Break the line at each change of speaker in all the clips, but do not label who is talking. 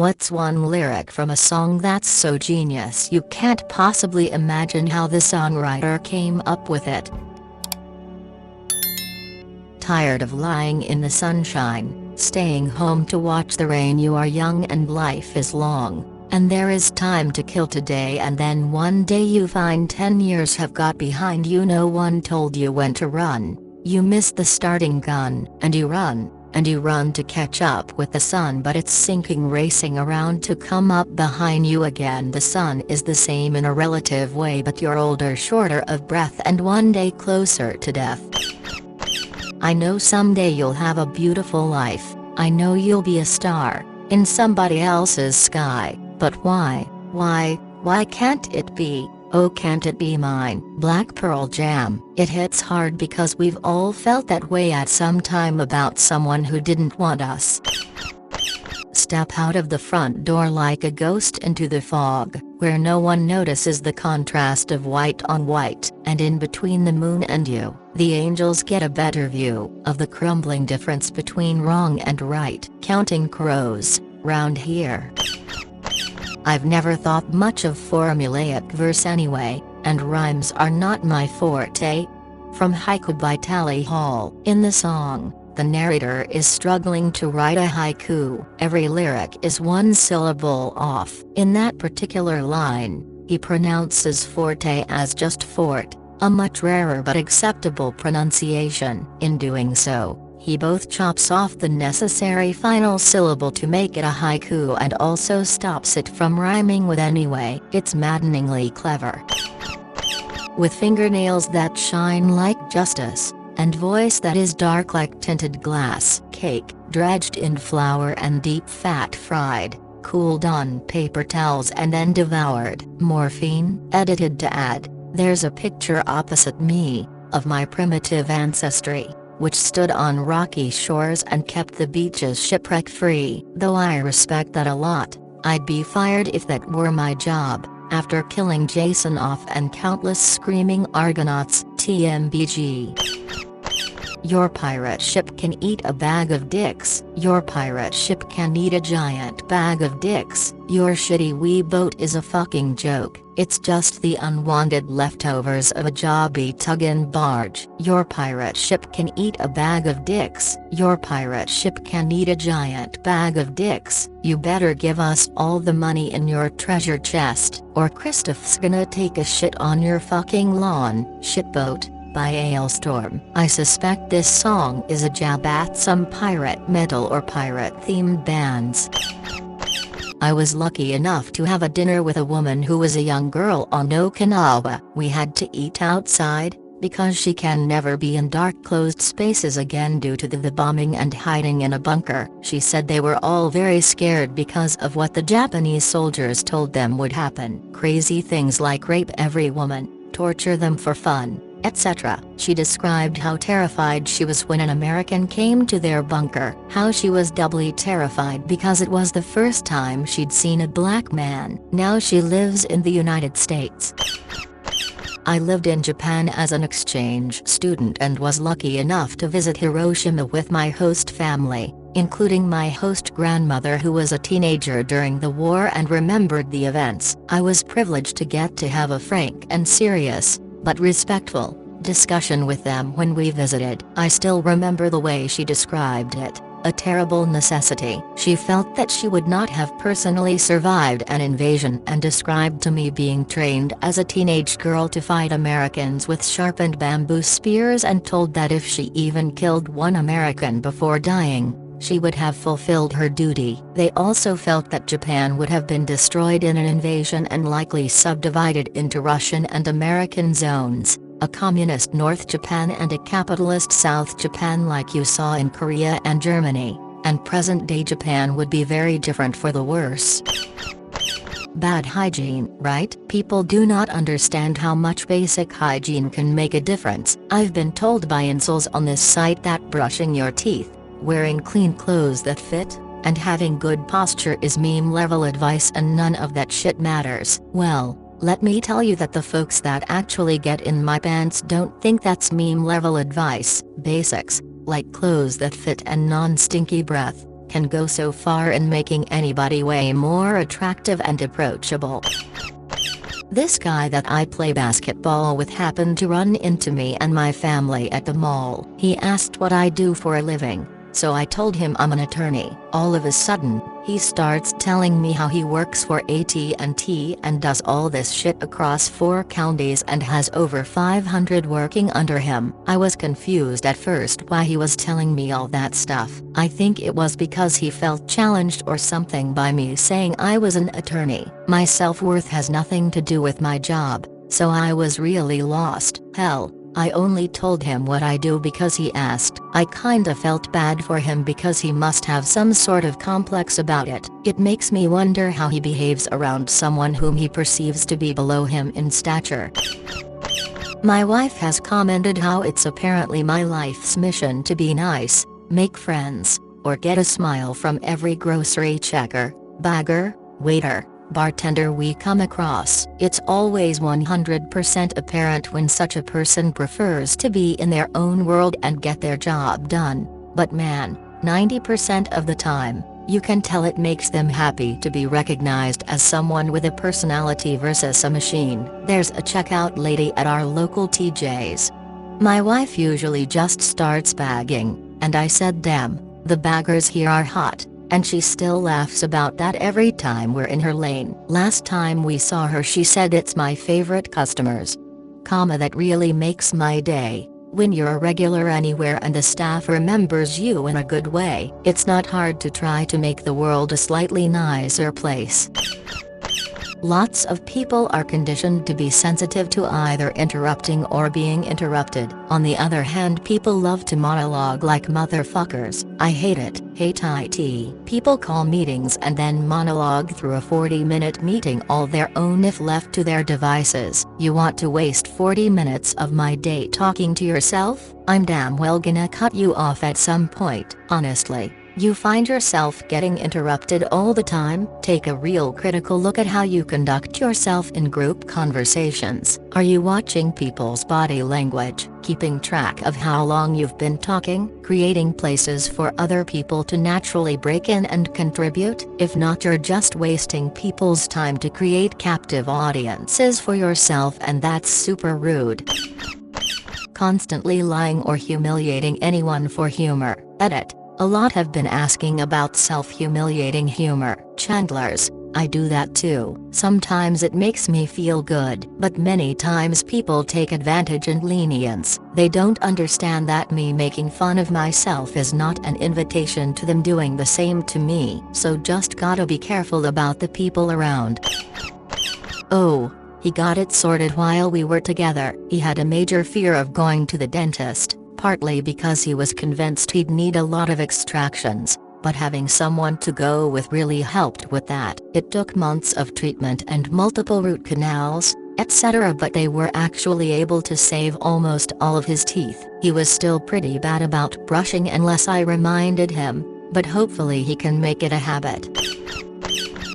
What's one lyric from a song that's so genius you can't possibly imagine how the songwriter came up with it? Tired of lying in the sunshine, staying home to watch the rain? You are young and life is long, and there is time to kill today, and then one day you find 10 years have got behind you. No one told you when to run. You missed the starting gun, and you run to catch up with the sun, but it's sinking, racing around to come up behind you again. The sun is the same in a relative way, but you're older, shorter of breath, and one day closer to death. I know someday you'll have a beautiful life. I know you'll be a star in somebody else's sky, but why can't it be? Oh, can't it be mine? Black Pearl Jam. It hits hard because we've all felt that way at some time about someone who didn't want us. Step out of the front door like a ghost into the fog, where no one notices the contrast of white on white, and in between the moon and you, the angels get a better view of the crumbling difference between wrong and right. Counting crows, round here. I've never thought much of formulaic verse anyway, and rhymes are not my forte. From Haiku by Tally Hall. In the song, the narrator is struggling to write a haiku. Every lyric is one syllable off. In that particular line, he pronounces forte as just fort, a much rarer but acceptable pronunciation. In doing so, he both chops off the necessary final syllable to make it a haiku and also stops it from rhyming with anyway. It's maddeningly clever. With fingernails that shine like justice, and voice that is dark like tinted glass. Cake, dredged in flour and deep fat fried, cooled on paper towels and then devoured. Morphine, edited to add, there's a picture opposite me, of my primitive ancestry, which stood on rocky shores and kept the beaches shipwreck-free. Though I respect that a lot, I'd be fired if that were my job, after killing Jason off and countless screaming Argonauts. TMBG. Your pirate ship can eat a bag of dicks. Your pirate ship can eat a giant bag of dicks. Your shitty wee boat is a fucking joke. It's just the unwanted leftovers of a jobby tug-in barge. Your pirate ship can eat a bag of dicks. Your pirate ship can eat a giant bag of dicks. You better give us all the money in your treasure chest, or Christoph's gonna take a shit on your fucking lawn. Shitboat by Ailstorm. I suspect this song is a jab at some pirate metal or pirate-themed bands. I was lucky enough to have a dinner with a woman who was a young girl on Okinawa. We had to eat outside, because she can never be in dark closed spaces again due to the bombing and hiding in a bunker. She said they were all very scared because of what the Japanese soldiers told them would happen. Crazy things like rape every woman, torture them for fun, etc. She described how terrified she was when an American came to their bunker, how she was doubly terrified because it was the first time she'd seen a black man. Now she lives in the United States. I lived in Japan as an exchange student and was lucky enough to visit Hiroshima with my host family, including my host grandmother who was a teenager during the war and remembered the events. I was privileged to get to have a frank and serious, but respectful, discussion with them when we visited. I still remember the way she described it, a terrible necessity. She felt that she would not have personally survived an invasion and described to me being trained as a teenage girl to fight Americans with sharpened bamboo spears and told that if she even killed one American before dying, she would have fulfilled her duty. They also felt that Japan would have been destroyed in an invasion and likely subdivided into Russian and American zones, a communist North Japan and a capitalist South Japan like you saw in Korea and Germany, and present-day Japan would be very different for the worse. Bad hygiene, right? People do not understand how much basic hygiene can make a difference. I've been told by incels on this site that brushing your teeth, wearing clean clothes that fit, and having good posture is meme-level advice and none of that shit matters. Well, let me tell you that the folks that actually get in my pants don't think that's meme-level advice. Basics, like clothes that fit and non-stinky breath, can go so far in making anybody way more attractive and approachable. This guy that I play basketball with happened to run into me and my family at the mall. He asked what I do for a living, so I told him I'm an attorney. All of a sudden, he starts telling me how he works for AT&T and does all this shit across 4 counties and has over 500 working under him. I was confused at first why he was telling me all that stuff. I think it was because he felt challenged or something by me saying I was an attorney. My self-worth has nothing to do with my job, so I was really lost. Hell, I only told him what I do because he asked. I kinda felt bad for him because he must have some sort of complex about it. It makes me wonder how he behaves around someone whom he perceives to be below him in stature. My wife has commented how it's apparently my life's mission to be nice, make friends, or get a smile from every grocery checker, bagger, waiter, bartender we come across. It's always 100% apparent when such a person prefers to be in their own world and get their job done, but man, 90% of the time, you can tell it makes them happy to be recognized as someone with a personality versus a machine. There's a checkout lady at our local TJ's. My wife usually just starts bagging, and I said damn, the baggers here are hot. And she still laughs about that every time we're in her lane. Last time we saw her she said it's my favorite customers. That really makes my day. When you're a regular anywhere and the staff remembers you in a good way, it's not hard to try to make the world a slightly nicer place. Lots of people are conditioned to be sensitive to either interrupting or being interrupted. On the other hand, people love to monologue like motherfuckers. I hate it. Hate it. People call meetings and then monologue through a 40-minute meeting all their own if left to their devices. You want to waste 40 minutes of my day talking to yourself? I'm damn well gonna cut you off at some point. Honestly. You find yourself getting interrupted all the time? Take a real critical look at how you conduct yourself in group conversations. Are you watching people's body language, keeping track of how long you've been talking, creating places for other people to naturally break in and contribute? If not, you're just wasting people's time to create captive audiences for yourself, and that's super rude. Constantly lying or humiliating anyone for humor. Edit. A lot have been asking about self-humiliating humor. Chandlers, I do that too. Sometimes it makes me feel good, but many times people take advantage and lenience. They don't understand that me making fun of myself is not an invitation to them doing the same to me. So just gotta be careful about the people around. Oh, he got it sorted while we were together. He had a major fear of going to the dentist. Partly because he was convinced he'd need a lot of extractions, but having someone to go with really helped with that. It took months of treatment and multiple root canals, etc., but they were actually able to save almost all of his teeth. He was still pretty bad about brushing unless I reminded him, but hopefully he can make it a habit.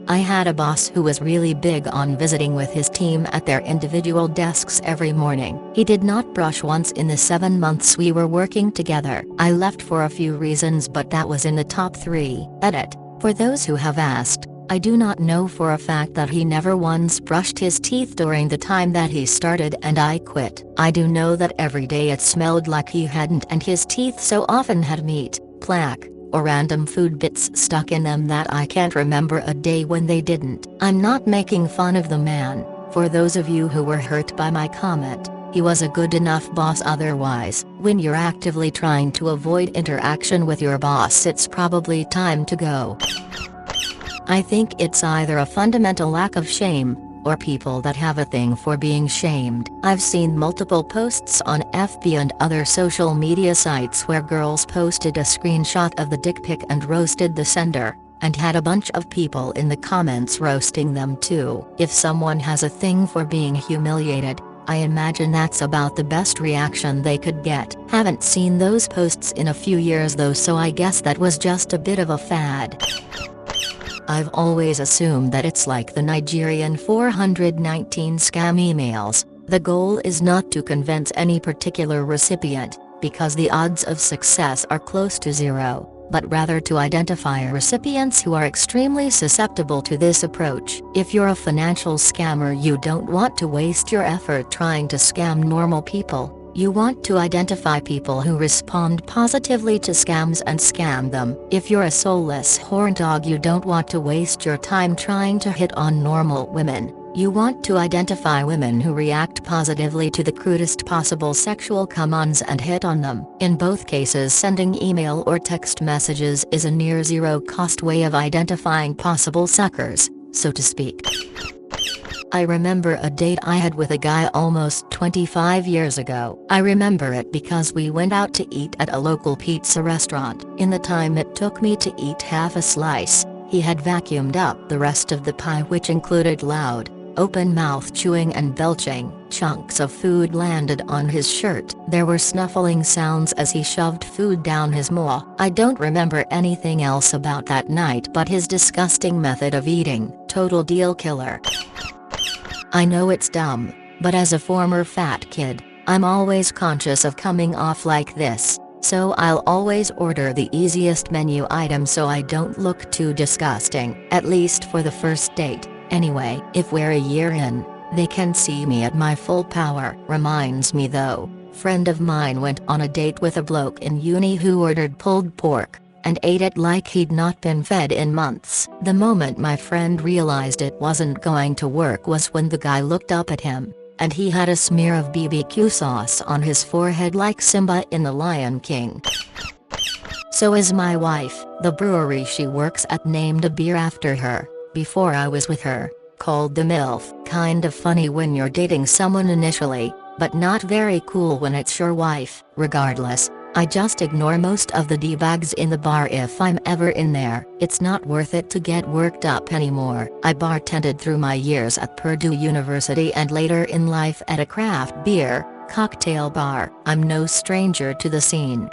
I had a boss who was really big on visiting with his team at their individual desks every morning. He did not brush once in the 7 months we were working together. I left for a few reasons, but that was in the top 3. Edit. For those who have asked, I do not know for a fact that he never once brushed his teeth during the time that he started and I quit. I do know that every day it smelled like he hadn't, and his teeth so often had meat, plaque, or random food bits stuck in them that I can't remember a day when they didn't. I'm not making fun of the man. For those of you who were hurt by my comment, he was a good enough boss otherwise. When you're actively trying to avoid interaction with your boss, it's probably time to go. I think it's either a fundamental lack of shame, or people that have a thing for being shamed. I've seen multiple posts on FB and other social media sites where girls posted a screenshot of the dick pic and roasted the sender, and had a bunch of people in the comments roasting them too. If someone has a thing for being humiliated, I imagine that's about the best reaction they could get. Haven't seen those posts in a few years though, so I guess that was just a bit of a fad. I've always assumed that it's like the Nigerian 419 scam emails. The goal is not to convince any particular recipient, because the odds of success are close to 0. but rather to identify recipients who are extremely susceptible to this approach. If you're a financial scammer, you don't want to waste your effort trying to scam normal people. You want to identify people who respond positively to scams and scam them. If you're a soulless horn dog, you don't want to waste your time trying to hit on normal women. You want to identify women who react positively to the crudest possible sexual come-ons and hit on them. In both cases, sending email or text messages is a near zero-cost way of identifying possible suckers, so to speak. I remember a date I had with a guy almost 25 years ago. I remember it because we went out to eat at a local pizza restaurant. In the time it took me to eat half a slice, he had vacuumed up the rest of the pie, which included loud, open-mouth chewing and belching. Chunks of food landed on his shirt. There were snuffling sounds as he shoved food down his maw. I don't remember anything else about that night but his disgusting method of eating. Total deal killer. I know it's dumb, but as a former fat kid, I'm always conscious of coming off like this, so I'll always order the easiest menu item so I don't look too disgusting, at least for the first date. Anyway, if we're a year in, they can see me at my full power. Reminds me though, friend of mine went on a date with a bloke in uni who ordered pulled pork, and ate it like he'd not been fed in months. The moment my friend realized it wasn't going to work was when the guy looked up at him, and he had a smear of BBQ sauce on his forehead like Simba in The Lion King. So is my wife. The brewery she works at named a beer after her, before I was with her, called the MILF. Kind of funny when you're dating someone initially, but not very cool when it's your wife. Regardless, I just ignore most of the D-bags in the bar if I'm ever in there. It's not worth it to get worked up anymore. I bartended through my years at Purdue University and later in life at a craft beer, cocktail bar. I'm no stranger to the scene.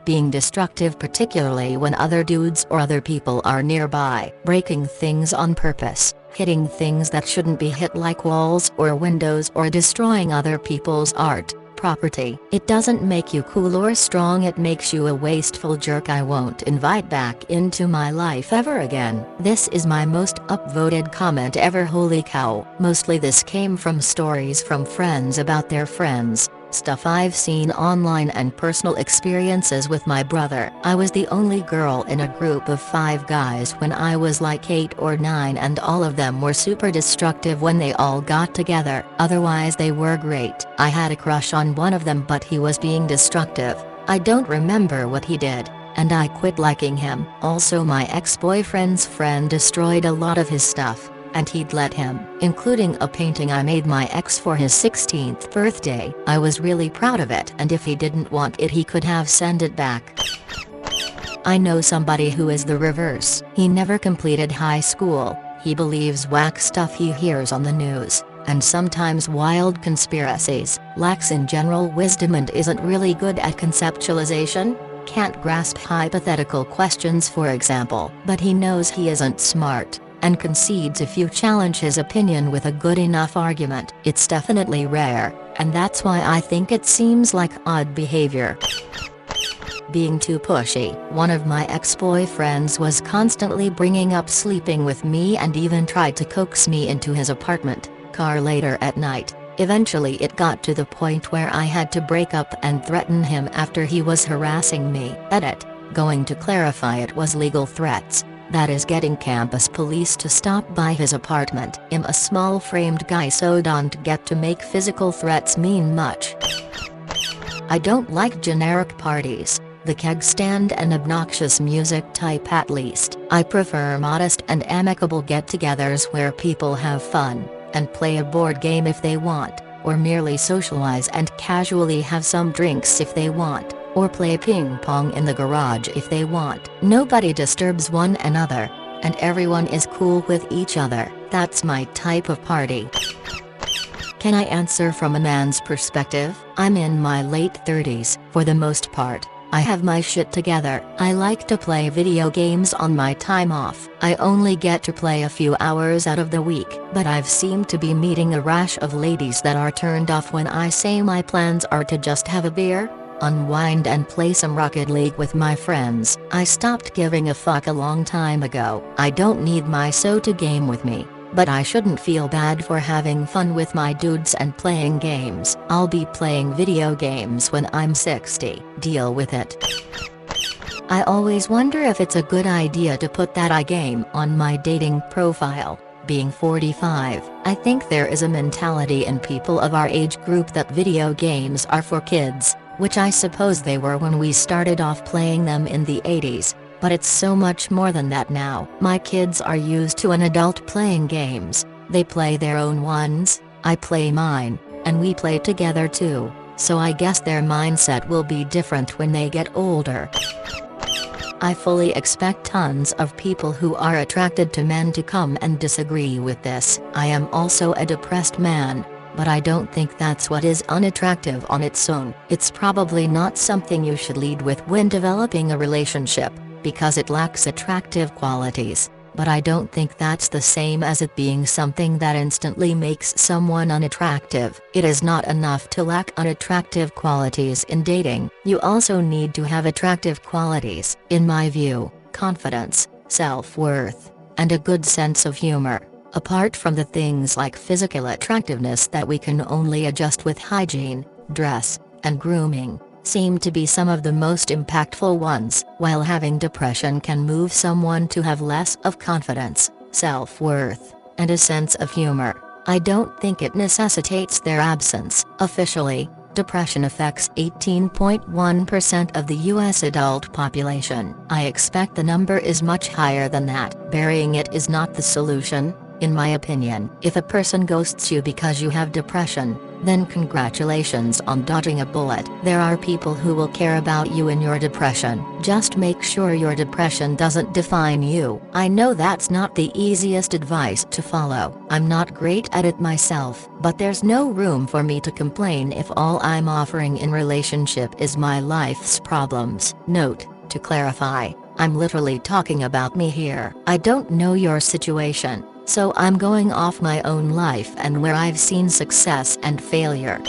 Being destructive, particularly when other dudes or other people are nearby. Breaking things on purpose, hitting things that shouldn't be hit like walls or windows, or destroying other people's art, property. It doesn't make you cool or strong, it makes you a wasteful jerk I won't invite back into my life ever again. This is my most upvoted comment ever. Holy cow. Mostly this came from stories from friends about their friends, stuff I've seen online, and personal experiences with my brother. I was the only girl in a group of 5 guys when I was like 8 or 9, and all of them were super destructive when they all got together. Otherwise they were great. I had a crush on one of them, but he was being destructive. I don't remember what he did, and I quit liking him. Also, my ex-boyfriend's friend destroyed a lot of his stuff, and he'd let him, including a painting I made my ex for his 16th birthday. I was really proud of it, and if he didn't want it he could have sent it back. I know somebody who is the reverse. He never completed high school, he believes whack stuff he hears on the news, and sometimes wild conspiracies, lacks in general wisdom and isn't really good at conceptualization. Can't grasp hypothetical questions, for example. But he knows he isn't smart, and concedes if you challenge his opinion with a good enough argument. It's definitely rare, and that's why I think it seems like odd behavior. Being too pushy. One of my ex-boyfriends was constantly bringing up sleeping with me and even tried to coax me into his apartment, car later at night. Eventually it got to the point where I had to break up and threaten him after he was harassing me. Edit. Going to clarify, it was legal threats. That is, getting campus police to stop by his apartment. I'm a small framed guy, so don't get to make physical threats mean much. I don't like generic parties, the keg stand and obnoxious music type at least. I prefer modest and amicable get-togethers where people have fun, and play a board game if they want, or merely socialize and casually have some drinks if they want, or play ping pong in the garage if they want. Nobody disturbs one another, and everyone is cool with each other. That's my type of party. Can I answer from a man's perspective? I'm in my late 30s. For the most part, I have my shit together. I like to play video games on my time off. I only get to play a few hours out of the week, but I've seemed to be meeting a rash of ladies that are turned off when I say my plans are to just have a beer, unwind and play some Rocket League with my friends. I stopped giving a fuck a long time ago. I don't need my so to game with me, but I shouldn't feel bad for having fun with my dudes and playing games. I'll be playing video games when I'm 60. Deal with it. I always wonder if it's a good idea to put that I game on my dating profile. Being 45, I think there is a mentality in people of our age group that video games are for kids, which I suppose they were when we started off playing them in the 80s, but it's so much more than that now. My kids are used to an adult playing games. They play their own ones, I play mine, and we play together too, so I guess their mindset will be different when they get older. I fully expect tons of people who are attracted to men to come and disagree with this. I am also a depressed man, but I don't think that's what is unattractive on its own. It's probably not something you should lead with when developing a relationship, because it lacks attractive qualities, but I don't think that's the same as it being something that instantly makes someone unattractive. It is not enough to lack unattractive qualities in dating. You also need to have attractive qualities, in my view: confidence, self-worth, and a good sense of humor. Apart from the things like physical attractiveness that we can only adjust with hygiene, dress, and grooming, seem to be some of the most impactful ones. While having depression can move someone to have less of confidence, self-worth, and a sense of humor, I don't think it necessitates their absence. Officially, depression affects 18.1% of the US adult population. I expect the number is much higher than that. Burying it is not the solution, in my opinion. If a person ghosts you because you have depression, then congratulations on dodging a bullet. There are people who will care about you in your depression. Just make sure your depression doesn't define you. I know that's not the easiest advice to follow. I'm not great at it myself, but there's no room for me to complain if all I'm offering in relationship is my life's problems. Note, to clarify, I'm literally talking about me here. I don't know your situation, so I'm going off my own life and where I've seen success and failure.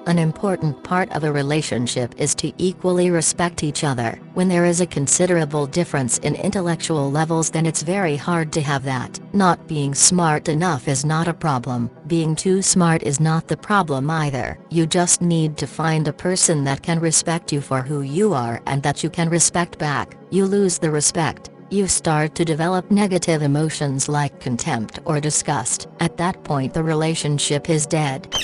An important part of a relationship is to equally respect each other. When there is a considerable difference in intellectual levels, then it's very hard to have that. Not being smart enough is not a problem. Being too smart is not the problem either. You just need to find a person that can respect you for who you are and that you can respect back. You lose the respect, you start to develop negative emotions like contempt or disgust. At that point the relationship is dead.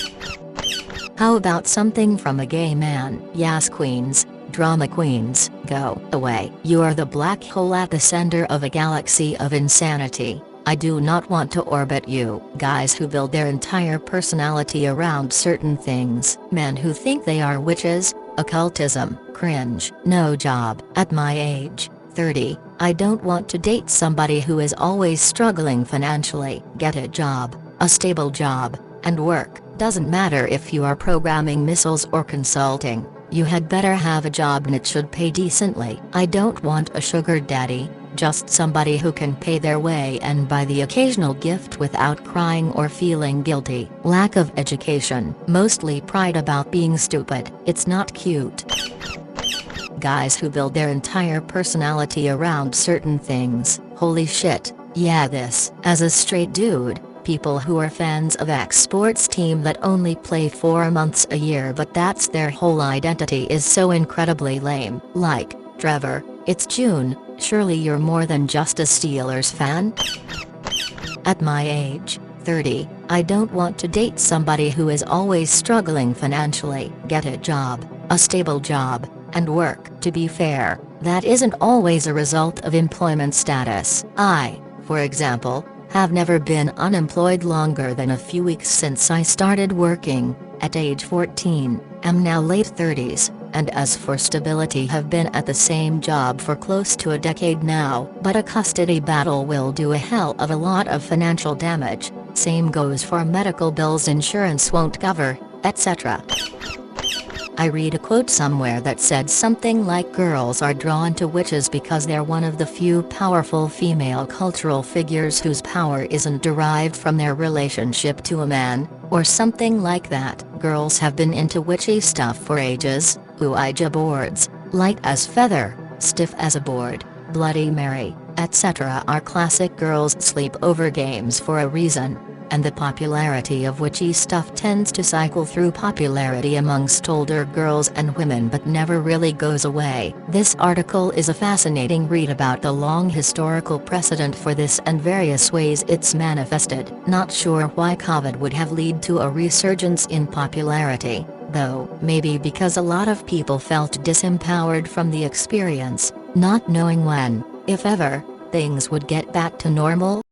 How about something from a gay man? Yes queens, drama queens, go away. You are the black hole at the center of a galaxy of insanity. I do not want to orbit you. Guys who build their entire personality around certain things. Men who think they are witches, occultism, cringe. No job. At my age, 30, I don't want to date somebody who is always struggling financially. Get a job, a stable job, and work. Doesn't matter if you are programming missiles or consulting, you had better have a job and it should pay decently. I don't want a sugar daddy, just somebody who can pay their way and buy the occasional gift without crying or feeling guilty. Lack of education, mostly pride about being stupid. It's not cute. Guys who build their entire personality around certain things. Holy shit, yeah this. As a straight dude, people who are fans of X sports team that only play 4 months a year but that's their whole identity is so incredibly lame. Like, Trevor, it's June, surely you're more than just a Steelers fan? At my age, 30, I don't want to date somebody who is always struggling financially. Get a job, a stable job, and work. To be fair, that isn't always a result of employment status. I, for example, have never been unemployed longer than a few weeks since I started working, at age 14, am now late 30s, and as for stability have been at the same job for close to a decade now. But a custody battle will do a hell of a lot of financial damage, same goes for medical bills insurance won't cover, etc. I read a quote somewhere that said something like girls are drawn to witches because they're one of the few powerful female cultural figures whose power isn't derived from their relationship to a man, or something like that. Girls have been into witchy stuff for ages. Ouija boards, light as feather, stiff as a board, Bloody Mary, etc. are classic girls' sleepover games for a reason. And the popularity of witchy stuff tends to cycle through popularity amongst older girls and women but never really goes away. This article is a fascinating read about the long historical precedent for this and various ways it's manifested. Not sure why COVID would have led to a resurgence in popularity, though. Maybe because a lot of people felt disempowered from the experience, not knowing when, if ever, things would get back to normal.